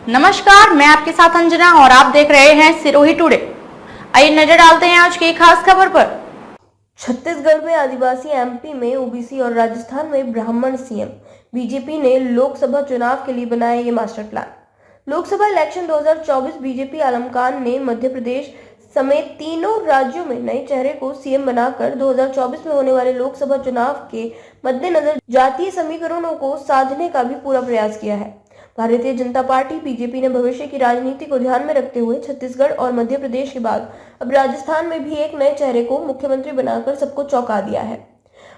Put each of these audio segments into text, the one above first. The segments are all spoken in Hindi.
नमस्कार, मैं आपके साथ अंजना और आप देख रहे हैं सिरोही टुडे। आइए नजर डालते हैं आज की खास खबर पर। छत्तीसगढ़ में आदिवासी, एमपी में ओबीसी और राजस्थान में ब्राह्मण सीएम। बीजेपी ने लोकसभा चुनाव के लिए बनाया ये master plan. Lok Sabha election 2024 BJP आलमकान ने मध्य प्रदेश समेत तीनों राज्यों में नए चेहरे को सीएम बनाकर 2024 में होने वाले लोकसभा चुनाव के मद्देनजर जातीय समीकरणों को साधने का भी पूरा प्रयास किया है। भारतीय जनता पार्टी बीजेपी ने भविष्य की राजनीति को ध्यान में रखते हुए छत्तीसगढ़ और मध्य प्रदेश के बाद अब राजस्थान में भी एक नए चेहरे को मुख्यमंत्री बनाकर सबको चौंका दिया है।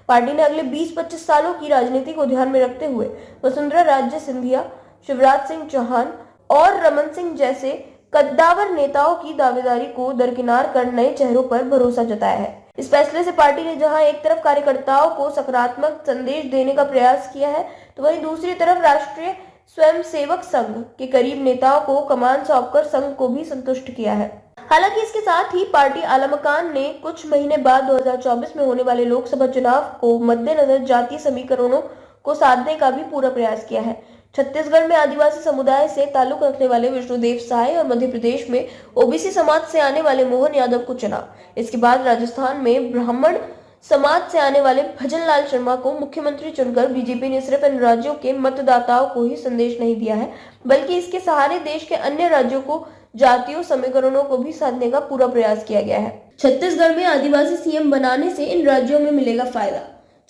पार्टी ने अगले 20-25 सालों की राजनीति को ध्यान में रखते हुए वसुंधरा राजे सिंधिया, शिवराज सिंह चौहान और रमन सिंह जैसे कद्दावर नेताओं की दावेदारी को दरकिनार कर नए चेहरों पर भरोसा जताया है। इस फैसले से पार्टी ने जहां एक तरफ कार्यकर्ताओं को सकारात्मक संदेश देने का प्रयास किया है, तो वहीं दूसरी तरफ राष्ट्रीय स्वयंसेवक संघ के करीब नेताओं को कमान सौंपकर संघ को भी संतुष्ट किया है। हालांकि इसके साथ ही पार्टी आलमकान ने कुछ महीने बाद 2024 में होने वाले लोकसभा चुनाव को मद्देनजर जातीय समीकरणों को साधने का भी पूरा प्रयास किया है। छत्तीसगढ़ में आदिवासी समुदाय से ताल्लुक रखने वाले विष्णुदेव साय और मध्य प्रदेश में ओबीसी समाज से आने वाले मोहन यादव को चुना। इसके बाद राजस्थान में ब्राह्मण समाज से आने वाले भजनलाल शर्मा को मुख्यमंत्री चुनकर बीजेपी ने सिर्फ इन राज्यों के मतदाताओं को ही संदेश नहीं दिया है, बल्कि इसके सहारे देश के अन्य राज्यों को जातीय समीकरणों को भी साधने का पूरा प्रयास किया गया है। छत्तीसगढ़ में आदिवासी सीएम बनाने से इन राज्यों में मिलेगा फायदा।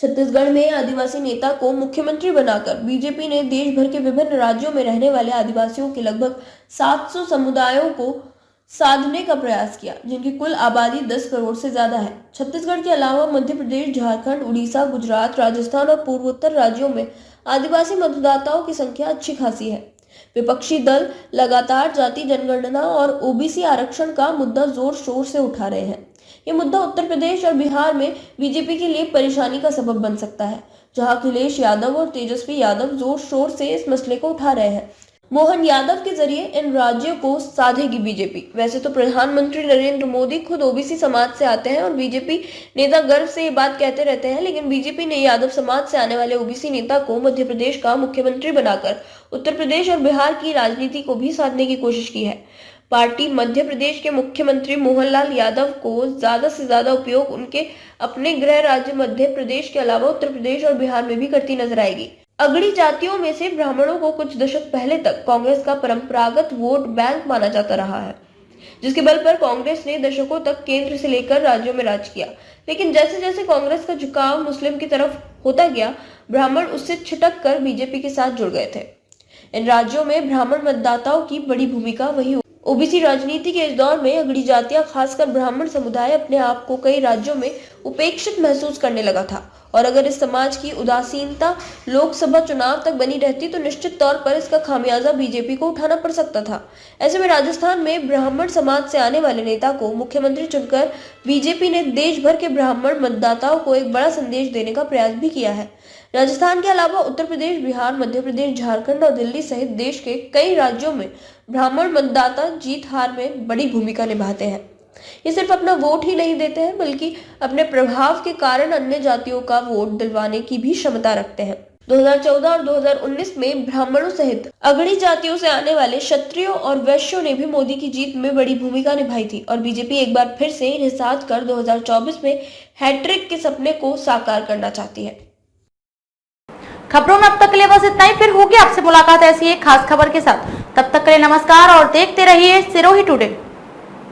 छत्तीसगढ़ में आदिवासी नेता को मुख्यमंत्री बनाकर बीजेपी ने देश भर के विभिन्न राज्यों में रहने वाले आदिवासियों के लगभग 700 समुदायों को साधने का प्रयास किया, जिनकी कुल आबादी 10 करोड़ से ज्यादा है। छत्तीसगढ़ के अलावा मध्य प्रदेश, झारखंड, उड़ीसा, गुजरात, राजस्थान और पूर्वोत्तर राज्यों में आदिवासी मतदाताओं की संख्या अच्छी खासी है। विपक्षी दल लगातार जाति जनगणना और ओबीसी आरक्षण का मुद्दा जोर शोर से उठा रहे हैं। ये मुद्दा उत्तर प्रदेश और बिहार में बीजेपी के लिए परेशानी का सबब बन सकता है, जहां अखिलेश यादव और तेजस्वी यादव जोर शोर से इस मसले को उठा रहे हैं। मोहन यादव के जरिए इन राज्यों को साधेगी बीजेपी। वैसे तो प्रधानमंत्री नरेंद्र मोदी खुद ओबीसी समाज से आते हैं और बीजेपी नेता गर्व से ये बात कहते रहते हैं, लेकिन बीजेपी ने यादव समाज से आने वाले ओबीसी नेता को मध्य प्रदेश का मुख्यमंत्री बनाकर उत्तर प्रदेश और बिहार की राजनीति को भी साधने की कोशिश की है। पार्टी मध्य प्रदेश के मुख्यमंत्री मोहनलाल यादव को ज्यादा से ज्यादा उपयोग उनके अपने गृह राज्य मध्य प्रदेश के अलावा उत्तर प्रदेश और बिहार में भी करती नजर आएगी। अगड़ी जातियों में से ब्राह्मणों को कुछ दशक पहले तक कांग्रेस का परंपरागत वोट बैंक माना जाता रहा है, जिसके बल पर कांग्रेस ने दशकों तक केंद्र से लेकर राज्यों में राज किया। लेकिन जैसे जैसे कांग्रेस का झुकाव मुस्लिम की तरफ होता गया, ब्राह्मण उससे छिटक कर बीजेपी के साथ जुड़ गए थे। इन राज्यों में ब्राह्मण मतदाताओं की बड़ी भूमिका वही ओबीसी राजनीति के इस दौर में अगड़ी जातियां, खासकर ब्राह्मण समुदाय, अपने आप को कई राज्यों में उपेक्षित महसूस करने लगा था, और अगर इस समाज की उदासीनता लोकसभा चुनाव तक बनी रहती तो निश्चित तौर पर इसका खामियाजा बीजेपी को उठाना पड़ सकता था। ऐसे में राजस्थान में ब्राह्मण समाज से आने वाले नेता को मुख्यमंत्री चुनकर बीजेपी ने देश भर के ब्राह्मण मतदाताओं को एक बड़ा संदेश देने का प्रयास भी किया है। राजस्थान के अलावा उत्तर प्रदेश, बिहार, मध्य प्रदेश, झारखंड और दिल्ली सहित देश के कई राज्यों में ब्राह्मण मतदाता जीत हार में बड़ी भूमिका निभाते हैं। ये सिर्फ अपना वोट ही नहीं देते हैं, बल्कि अपने प्रभाव के कारण अन्य जातियों का वोट दिलवाने की भी क्षमता रखते हैं। 2014 और 2019 में ब्राह्मणों सहित अगड़ी जातियों से आने वाले क्षत्रियों और वैश्यों ने भी मोदी की जीत में बड़ी भूमिका निभाई थी, और बीजेपी एक बार फिर से इन्हें साथ कर 2024 में हैट्रिक के सपने को साकार करना चाहती है। खबरों में अब तक के लिए बस इतना ही। फिर होगी आपसे मुलाकात ऐसी एक खास खबर के साथ। तब तक के लिए नमस्कार और देखते रहिए सिरोही टुडे।